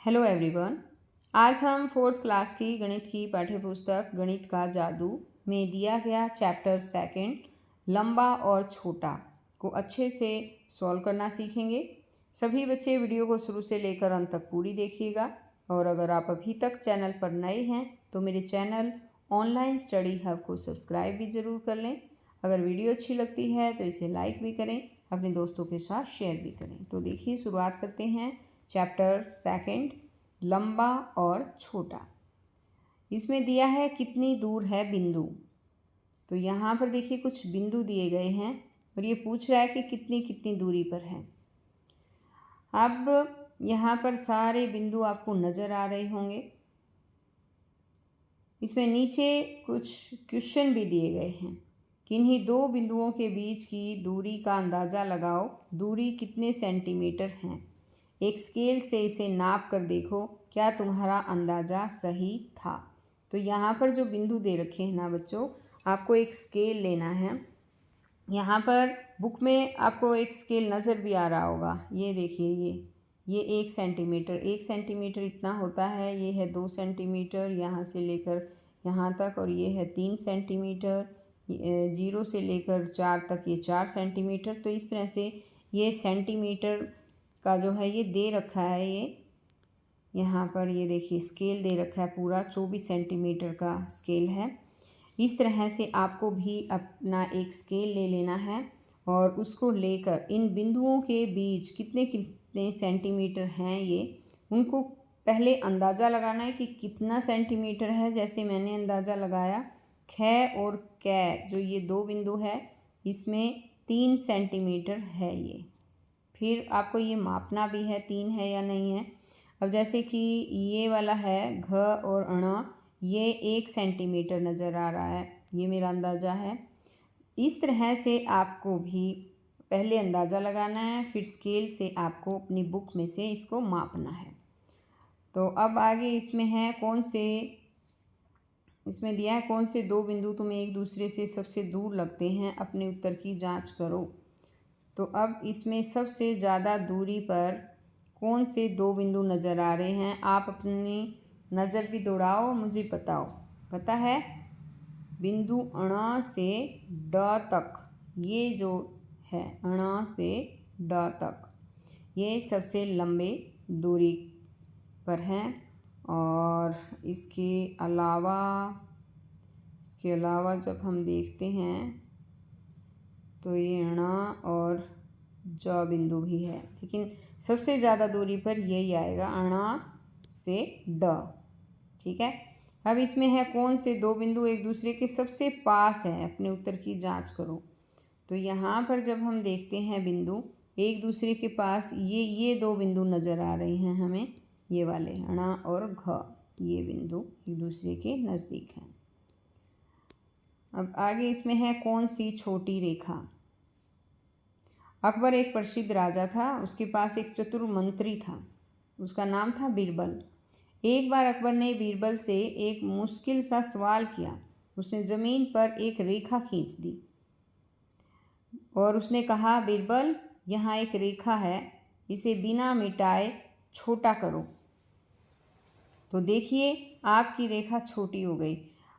Hello everyone. आज हम fourth class की गणित की पाठ्यपुस्तक गणित का जादू में दिया गया चैप्टर सेकंड लंबा और छोटा को अच्छे से सॉल्व करना सीखेंगे। सभी बच्चे वीडियो को शुरू से लेकर अंत तक पूरी देखिएगा। और अगर आप अभी तक चैनल पर नए हैं तो मेरे चैनल ऑनलाइन स्टडी हब को सब्सक्राइब भी ज़रूर कर लें। अगर वीडियो अच्छी लगती है तो इसे लाइक भी करें, अपने दोस्तों के साथ शेयर भी करें। तो देखिए, शुरुआत करते हैं चैप्टर सेकंड लंबा और छोटा। इसमें दिया है कितनी दूर है बिंदु। तो यहाँ पर देखिए कुछ बिंदु दिए गए हैं और ये पूछ रहा है कि कितनी कितनी दूरी पर है। अब यहाँ पर सारे बिंदु आपको नज़र आ रहे होंगे। इसमें नीचे कुछ क्वेश्चन भी दिए गए हैं। किन्हीं दो बिंदुओं के बीच की दूरी का अंदाज़ा लगाओ। दूरी कितने सेंटीमीटर है। एक स्केल से इसे नाप कर देखो, क्या तुम्हारा अंदाज़ा सही था। तो यहाँ पर जो बिंदु दे रखे हैं ना बच्चों, आपको एक स्केल लेना है। यहाँ पर बुक में आपको एक स्केल नज़र भी आ रहा होगा। ये देखिए, ये 1 सेंटीमीटर इतना होता है। ये है 2 सेंटीमीटर यहाँ से लेकर यहाँ तक, और ये है 3 सेंटीमीटर। 0 से लेकर 4 तक ये 4 सेंटीमीटर। तो इस तरह से ये सेंटीमीटर का जो है ये दे रखा है। ये यहाँ पर ये देखिए स्केल दे रखा है, पूरा 24 सेंटीमीटर का स्केल है। इस तरह से आपको भी अपना एक स्केल ले लेना है और उसको लेकर इन बिंदुओं के बीच कितने कितने सेंटीमीटर हैं ये उनको पहले अंदाज़ा लगाना है कि कितना सेंटीमीटर है। जैसे मैंने अंदाज़ा लगाया, ख और कै जो ये दो बिंदु है इसमें 3 सेंटीमीटर है ये। फिर आपको ये मापना भी है 3 है या नहीं है। अब जैसे कि ये वाला है घ और अण, ये 1 सेंटीमीटर नज़र आ रहा है, ये मेरा अंदाज़ा है। इस तरह से आपको भी पहले अंदाज़ा लगाना है, फिर स्केल से आपको अपनी बुक में से इसको मापना है। तो अब आगे इसमें है इसमें दिया है कौन से दो बिंदु तुम्हें एक दूसरे से सबसे दूर लगते हैं, अपने उत्तर की जांच करो। तो अब इसमें सबसे ज़्यादा दूरी पर कौन से दो बिंदु नज़र आ रहे हैं, आप अपनी नज़र भी दौड़ाओ, मुझे बताओ। पता है बिंदु अण से ड तक, ये जो है अण से ड तक, ये सबसे लंबे दूरी पर हैं। और इसके अलावा जब हम देखते हैं तो ये अण और ज बिंदु भी है, लेकिन सबसे ज़्यादा दूरी पर यही आएगा, अण से ड। ठीक है। अब इसमें है कौन से दो बिंदु एक दूसरे के सबसे पास हैं, अपने उत्तर की जांच करो। तो यहाँ पर जब हम देखते हैं बिंदु एक दूसरे के पास, ये दो बिंदु नज़र आ रहे हैं हमें, ये वाले अण और घ, ये बिंदु एक दूसरे के नज़दीक हैं। अब आगे इसमें है कौन सी छोटी रेखा। अकबर एक प्रसिद्ध राजा था, उसके पास एक चतुर मंत्री था, उसका नाम था बीरबल। एक बार अकबर ने बीरबल से एक मुश्किल सा सवाल किया। उसने ज़मीन पर एक रेखा खींच दी और उसने कहा, बीरबल यहाँ एक रेखा है, इसे बिना मिटाए छोटा करो। तो देखिए आपकी रेखा छोटी हो गई।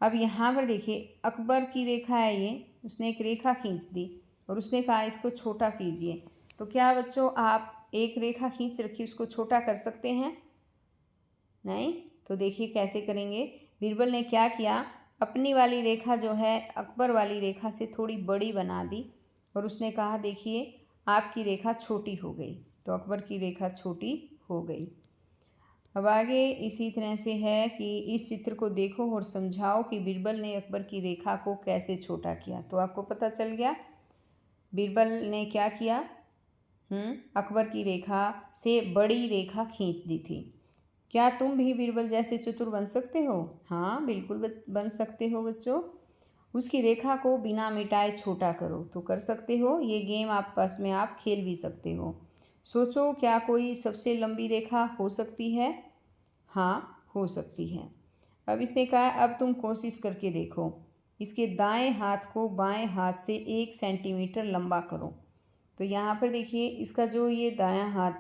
अब यहाँ पर देखिए अकबर की रेखा है ये, उसने एक रेखा खींच दी और उसने कहा इसको छोटा कीजिए। तो क्या बच्चों आप एक रेखा खींच रखी उसको छोटा कर सकते हैं? नहीं। तो देखिए कैसे करेंगे। बीरबल ने क्या किया, अपनी वाली रेखा जो है अकबर वाली रेखा से थोड़ी बड़ी बना दी और उसने कहा देखिए आपकी रेखा छोटी हो गई। तो अकबर की रेखा छोटी हो गई। अब आगे इसी तरह से है कि इस चित्र को देखो और समझाओ कि बीरबल ने अकबर की रेखा को कैसे छोटा किया। तो आपको पता चल गया बीरबल ने क्या किया, अकबर की रेखा से बड़ी रेखा खींच दी थी। क्या तुम भी बीरबल जैसे चतुर बन सकते हो? हाँ बिल्कुल बन सकते हो बच्चों। उसकी रेखा को बिना मिटाए छोटा करो तो कर सकते हो। ये गेम आपस में आप खेल भी सकते हो। सोचो क्या कोई सबसे लंबी रेखा हो सकती है? हाँ हो सकती है। अब इसने कहा अब तुम कोशिश करके देखो, इसके दाएं हाथ को बाएं हाथ से 1 सेंटीमीटर लंबा करो। तो यहाँ पर देखिए इसका जो ये दायां हाथ,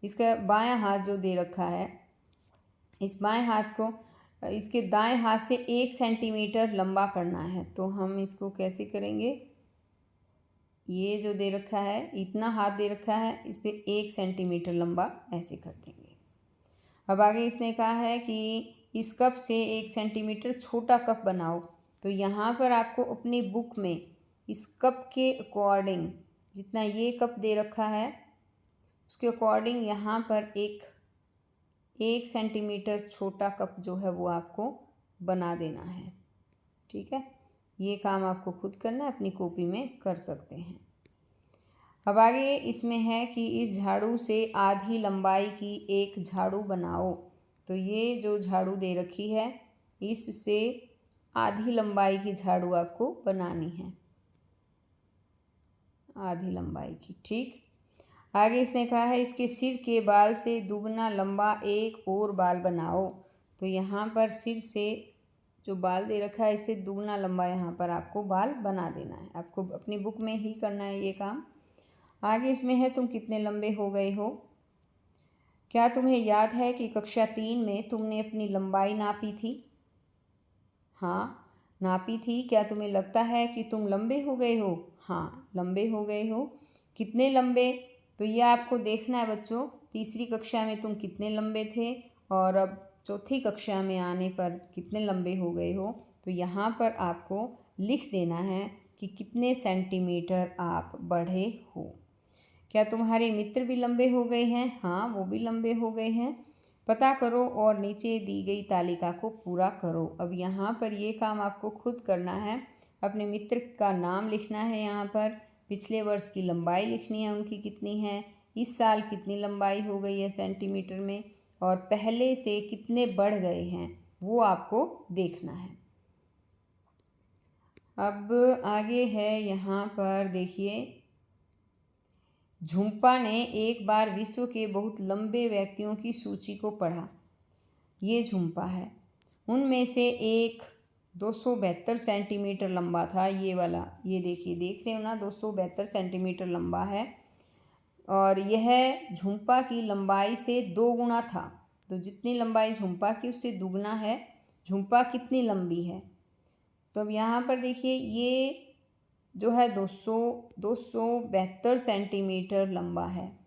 इसका बायां हाथ जो दे रखा है इस बाएं हाथ को इसके दाएं हाथ से 1 सेंटीमीटर लंबा करना है। तो हम इसको कैसे करेंगे, ये जो दे रखा है इतना हाथ दे रखा है, इसे 1 सेंटीमीटर लंबा ऐसे कर देंगे। अब आगे इसने कहा है कि इस कप से 1 सेंटीमीटर छोटा कप बनाओ। तो यहाँ पर आपको अपनी बुक में इस कप के अकॉर्डिंग, जितना ये कप दे रखा है उसके अकॉर्डिंग यहाँ पर 1 सेंटीमीटर छोटा कप जो है वो आपको बना देना है। ठीक है, ये काम आपको खुद करना है, अपनी कॉपी में कर सकते हैं। अब आगे इसमें है कि इस झाड़ू से आधी लंबाई की एक झाड़ू बनाओ। तो ये जो झाड़ू दे रखी है इससे आधी लंबाई की झाड़ू आपको बनानी है, आधी लंबाई की। ठीक, आगे इसने कहा है इसके सिर के बाल से दुगना लंबा एक और बाल बनाओ। तो यहाँ पर सिर से जो बाल दे रखा है इससे दुगना लंबा यहाँ पर आपको बाल बना देना है। आपको अपनी बुक में ही करना है ये काम। आगे इसमें है तुम कितने लंबे हो गए हो। क्या तुम्हें याद है कि कक्षा 3 में तुमने अपनी लंबाई नापी थी। हाँ नापी थी। क्या तुम्हें लगता है कि तुम लंबे हो गए हो। हाँ लंबे हो गए हो। कितने लंबे, तो ये आपको देखना है बच्चों, तीसरी कक्षा में तुम कितने लंबे थे और अब चौथी कक्षा में आने पर कितने लंबे हो गए हो। तो यहाँ पर आपको लिख देना है कि कितने सेंटीमीटर आप बढ़े हो। क्या तुम्हारे मित्र भी लंबे हो गए हैं। हाँ वो भी लंबे हो गए हैं। पता करो और नीचे दी गई तालिका को पूरा करो। अब यहाँ पर ये काम आपको खुद करना है। अपने मित्र का नाम लिखना है, यहाँ पर पिछले वर्ष की लंबाई लिखनी है उनकी कितनी है, इस साल कितनी लंबाई हो गई है सेंटीमीटर में, और पहले से कितने बढ़ गए हैं वो आपको देखना है। अब आगे है यहाँ पर देखिए, झुम्पा ने एक बार विश्व के बहुत लंबे व्यक्तियों की सूची को पढ़ा। ये झुम्पा है, उनमें से एक 272 सेंटीमीटर लंबा था। ये वाला, ये देखिए, देख रहे हो ना, 272 सेंटीमीटर लंबा है और यह झुम्पा की लंबाई से 2 गुना था। तो जितनी लंबाई झुम्पा की उससे दुगना है। झुम्पा कितनी लंबी है, तो अब यहाँ पर देखिए ये जो है 272 सेंटीमीटर लंबा है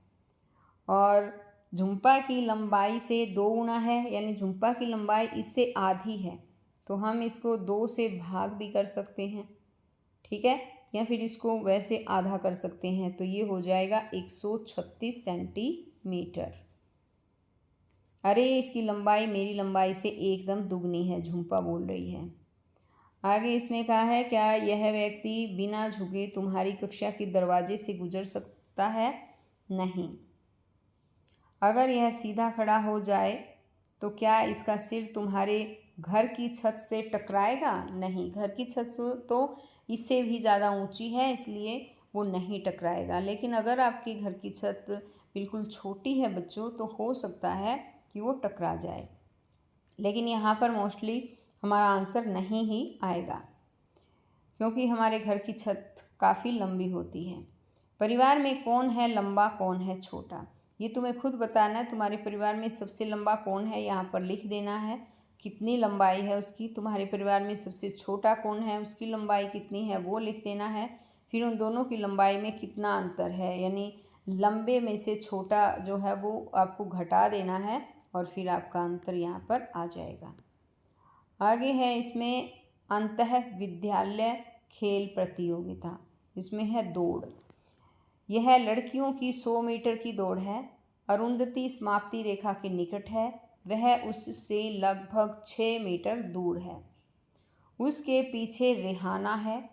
और झुम्पा की लंबाई से 2 गुना है, यानी झुम्पा की लंबाई इससे आधी है। तो हम इसको 2 से भाग भी कर सकते हैं, ठीक है, या फिर इसको वैसे आधा कर सकते हैं। तो ये हो जाएगा 136 सेंटीमीटर। अरे इसकी लंबाई मेरी लंबाई से एकदम दुगनी है, झुम्पा बोल रही है। आगे इसने कहा है क्या यह व्यक्ति बिना झुके तुम्हारी कक्षा के दरवाजे से गुजर सकता है। नहीं। अगर यह सीधा खड़ा हो जाए तो क्या इसका सिर तुम्हारे घर की छत से टकराएगा। नहीं, घर की छत तो इससे भी ज़्यादा ऊंची है इसलिए वो नहीं टकराएगा। लेकिन अगर आपके घर की छत बिल्कुल छोटी है बच्चों तो हो सकता है कि वो टकरा जाए, लेकिन यहाँ पर मोस्टली हमारा आंसर नहीं ही आएगा क्योंकि हमारे घर की छत काफ़ी लंबी होती है। परिवार में कौन है लंबा, कौन है छोटा, ये तुम्हें खुद बताना है। तुम्हारे परिवार में सबसे लंबा कौन है यहाँ पर लिख देना है, कितनी लंबाई है उसकी। तुम्हारे परिवार में सबसे छोटा कौन है, उसकी लंबाई कितनी है वो लिख देना है। फिर उन दोनों की लंबाई में कितना अंतर है, यानी लंबे में से छोटा जो है वो आपको घटा देना है और फिर आपका अंतर यहाँ पर आ जाएगा। आगे है इसमें अंतः विद्यालय खेल प्रतियोगिता, इसमें है दौड़। यह लड़कियों की 100 मीटर की दौड़ है। अरुंधति समाप्ति रेखा के निकट है, वह उससे लगभग 6 मीटर दूर है। उसके पीछे रेहाना है।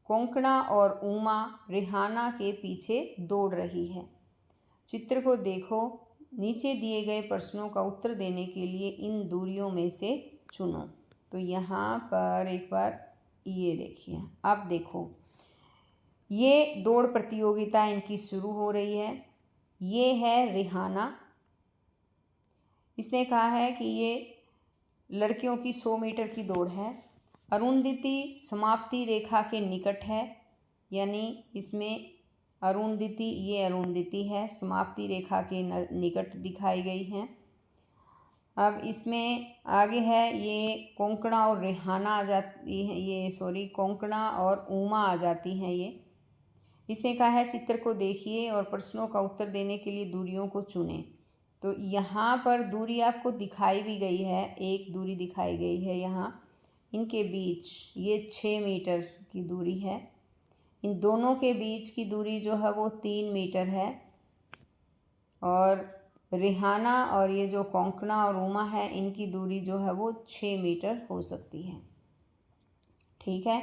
कोंकणा और उमा रेहाना के पीछे दौड़ रही है। चित्र को देखो, नीचे दिए गए प्रश्नों का उत्तर देने के लिए इन दूरियों में से चुनो। तो यहाँ पर एक बार ये देखिए, अब देखो ये दौड़ प्रतियोगिता इनकी शुरू हो रही है। ये है रेहाना, इसने कहा है कि ये लड़कियों की 100 मीटर की दौड़ है। अरुंधति समाप्ति रेखा के निकट है, यानी इसमें अरुंधति, ये अरुंधति है, समाप्ति रेखा के निकट दिखाई गई हैं। अब इसमें आगे है ये कोंकणा और रेहाना आ जाती है, ये सॉरी कोंकणा और उमा आ जाती हैं ये। इसने कहा है चित्र को देखिए और प्रश्नों का उत्तर देने के लिए दूरियों को चुनें। तो यहाँ पर दूरी आपको दिखाई भी गई है, एक दूरी दिखाई गई है यहाँ, इनके बीच ये 6 मीटर की दूरी है। इन दोनों के बीच की दूरी जो है वो 3 मीटर है। और रेहाना और ये जो कोंकणा और उमा है इनकी दूरी जो है वो 6 मीटर हो सकती है। ठीक है।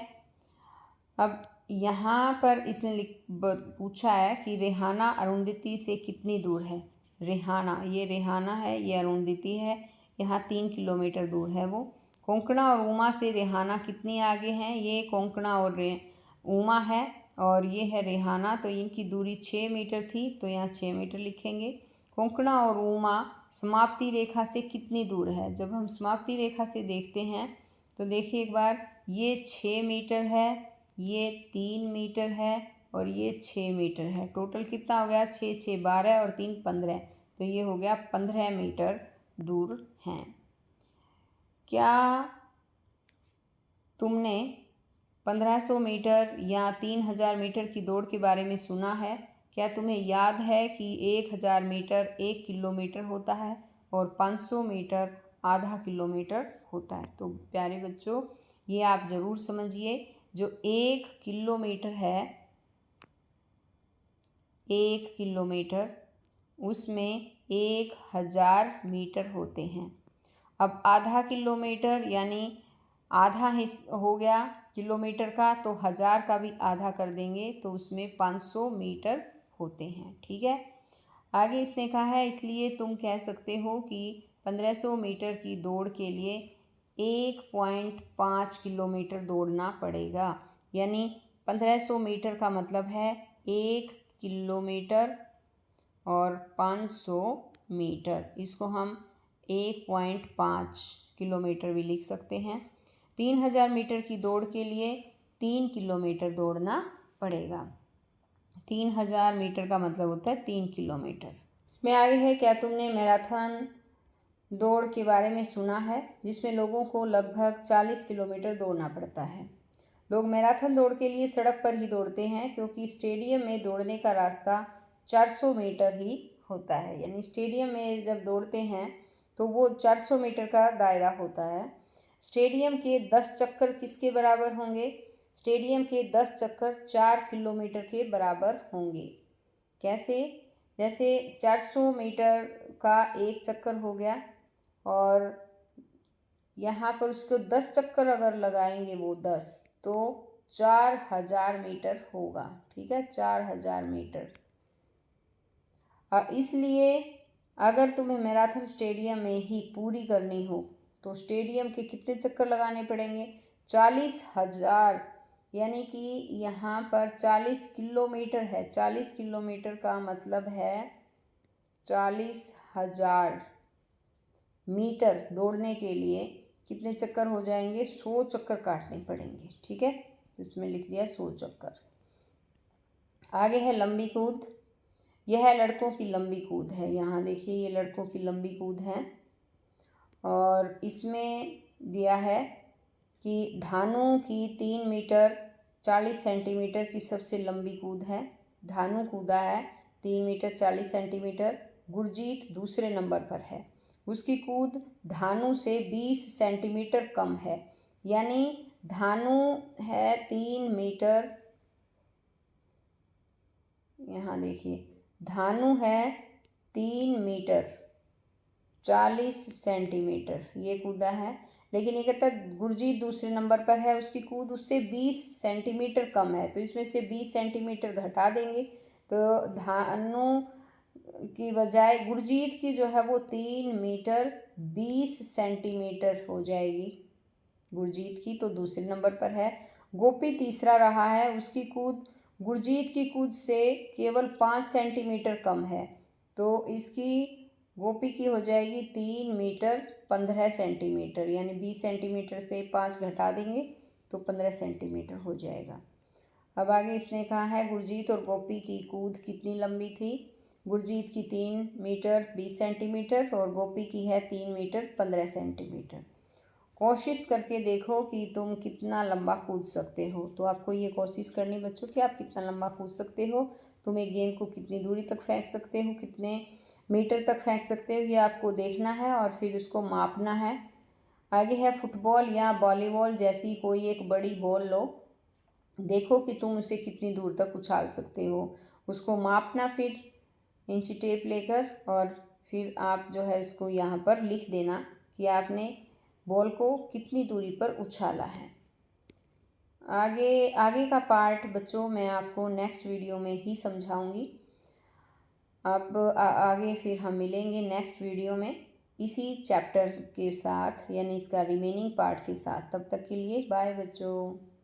अब यहाँ पर इसने पूछा है कि रेहाना अरुंधति से कितनी दूर है। रेहाना, ये रेहाना है, ये अरुंधति है, यहाँ 3 किलोमीटर दूर है वो। कोंकणा और उमा से रेहाना कितनी आगे हैं, ये कोंकणा और उमा है और ये है रेहाना, तो इनकी दूरी 6 मीटर थी, तो यहाँ 6 मीटर लिखेंगे। कोंकणा और उमा समाप्ति रेखा से कितनी दूर है। जब हम समाप्ति रेखा से देखते हैं तो देखिए एक बार, ये 6 मीटर है, ये 3 मीटर है और ये 6 मीटर है। टोटल कितना हो गया, 6 6 12 और 3 15, तो ये हो गया 15 मीटर दूर हैं। क्या तुमने 1500 मीटर या 3000 मीटर की दौड़ के बारे में सुना है। क्या तुम्हें याद है कि 1000 मीटर 1 किलोमीटर होता है और 500 मीटर आधा किलोमीटर होता है। तो प्यारे बच्चों, ये आप ज़रूर समझिए, जो 1 किलोमीटर है, 1 किलोमीटर, उसमें 1000 मीटर होते हैं। अब आधा किलोमीटर यानी आधा हो गया किलोमीटर का, तो 1000 का भी आधा कर देंगे तो उसमें 500 मीटर होते हैं। ठीक है। आगे इसने कहा है इसलिए तुम कह सकते हो कि 1500 मीटर की दौड़ के लिए 1.5 किलोमीटर दौड़ना पड़ेगा। यानी 1500 मीटर का मतलब है 1 किलोमीटर और 500 मीटर, इसको हम 1.5 किलोमीटर भी लिख सकते हैं। 3000 मीटर की दौड़ के लिए 3 किलोमीटर दौड़ना पड़ेगा। 3000 मीटर का मतलब होता है 3 किलोमीटर। इसमें आगे है, क्या तुमने मैराथन दौड़ के बारे में सुना है, जिसमें लोगों को लगभग 40 किलोमीटर दौड़ना पड़ता है। लोग मैराथन दौड़ के लिए सड़क पर ही दौड़ते हैं, क्योंकि स्टेडियम में दौड़ने का रास्ता 400 मीटर ही होता है। यानी स्टेडियम में जब दौड़ते हैं तो वो 400 मीटर का दायरा होता है। स्टेडियम के 10 चक्कर किसके बराबर होंगे। स्टेडियम के 10 चक्कर 4 किलोमीटर के बराबर होंगे। कैसे, जैसे 400 मीटर का एक चक्कर हो गया और यहाँ पर उसको 10 चक्कर अगर लगाएंगे वो 10, तो 4000 मीटर होगा। ठीक है, 4000 मीटर। इसलिए अगर तुम्हें मैराथन स्टेडियम में ही पूरी करनी हो तो स्टेडियम के कितने चक्कर लगाने पड़ेंगे, 40,000। यानी कि यहाँ पर 40 किलोमीटर है, 40 किलोमीटर का मतलब है 40,000 मीटर दौड़ने के लिए कितने चक्कर हो जाएंगे, 100 चक्कर काटने पड़ेंगे। ठीक है, तो इसमें लिख दिया 100 चक्कर। आगे है लंबी कूद। यह लड़कों की लंबी कूद है। यहाँ देखिए, ये लड़कों की लंबी कूद है और इसमें दिया है कि धानु की 3 मीटर 40 सेंटीमीटर की सबसे लंबी कूद है। धानु कूदा है 3 मीटर 40 सेंटीमीटर। गुरजीत दूसरे नंबर पर है, उसकी कूद धानु से 20 सेंटीमीटर कम है। यानी धानु है 3 मीटर, यहाँ देखिए धानु है 3 मीटर 40 सेंटीमीटर, ये कूदा है। लेकिन ये कहता है गुरजीत दूसरे नंबर पर है, उसकी कूद उससे 20 सेंटीमीटर कम है, तो इसमें से 20 सेंटीमीटर घटा देंगे तो धानु की बजाय गुरजीत की जो है वो 3 मीटर 20 सेंटीमीटर हो जाएगी गुरजीत की, तो दूसरे नंबर पर है। गोपी तीसरा रहा है, उसकी कूद गुरजीत की कूद से केवल 5 सेंटीमीटर कम है, तो इसकी गोपी की हो जाएगी 3 मीटर 15 सेंटीमीटर। यानी 20 सेंटीमीटर से 5 घटा देंगे तो 15 सेंटीमीटर हो जाएगा। अब आगे इसने कहा है गुरजीत और गोपी की कूद कितनी लंबी थी। गुरजीत की 3 मीटर 20 सेंटीमीटर और गोपी की है 3 मीटर 15 सेंटीमीटर। कोशिश करके देखो कि तुम कितना लंबा कूद सकते हो। तो आपको ये कोशिश करनी बच्चों कि आप कितना लंबा कूद सकते हो, तुम एक गेंद को कितनी दूरी तक फेंक सकते हो, कितने मीटर तक फेंक सकते हो, ये आपको देखना है और फिर उसको मापना है। आगे है फुटबॉल या वॉलीबॉल जैसी कोई एक बड़ी बॉल लो, देखो कि तुम उसे कितनी दूर तक उछाल सकते हो, उसको मापना फिर इंची टेप लेकर, और फिर आप जो है इसको यहाँ पर लिख देना कि आपने बॉल को कितनी दूरी पर उछाला है। आगे आगे का पार्ट बच्चों मैं आपको नेक्स्ट वीडियो में ही समझाऊंगी। अब आगे फिर हम मिलेंगे नेक्स्ट वीडियो में इसी चैप्टर के साथ, यानी इसका रिमेनिंग पार्ट के साथ। तब तक के लिए बाय बच्चों।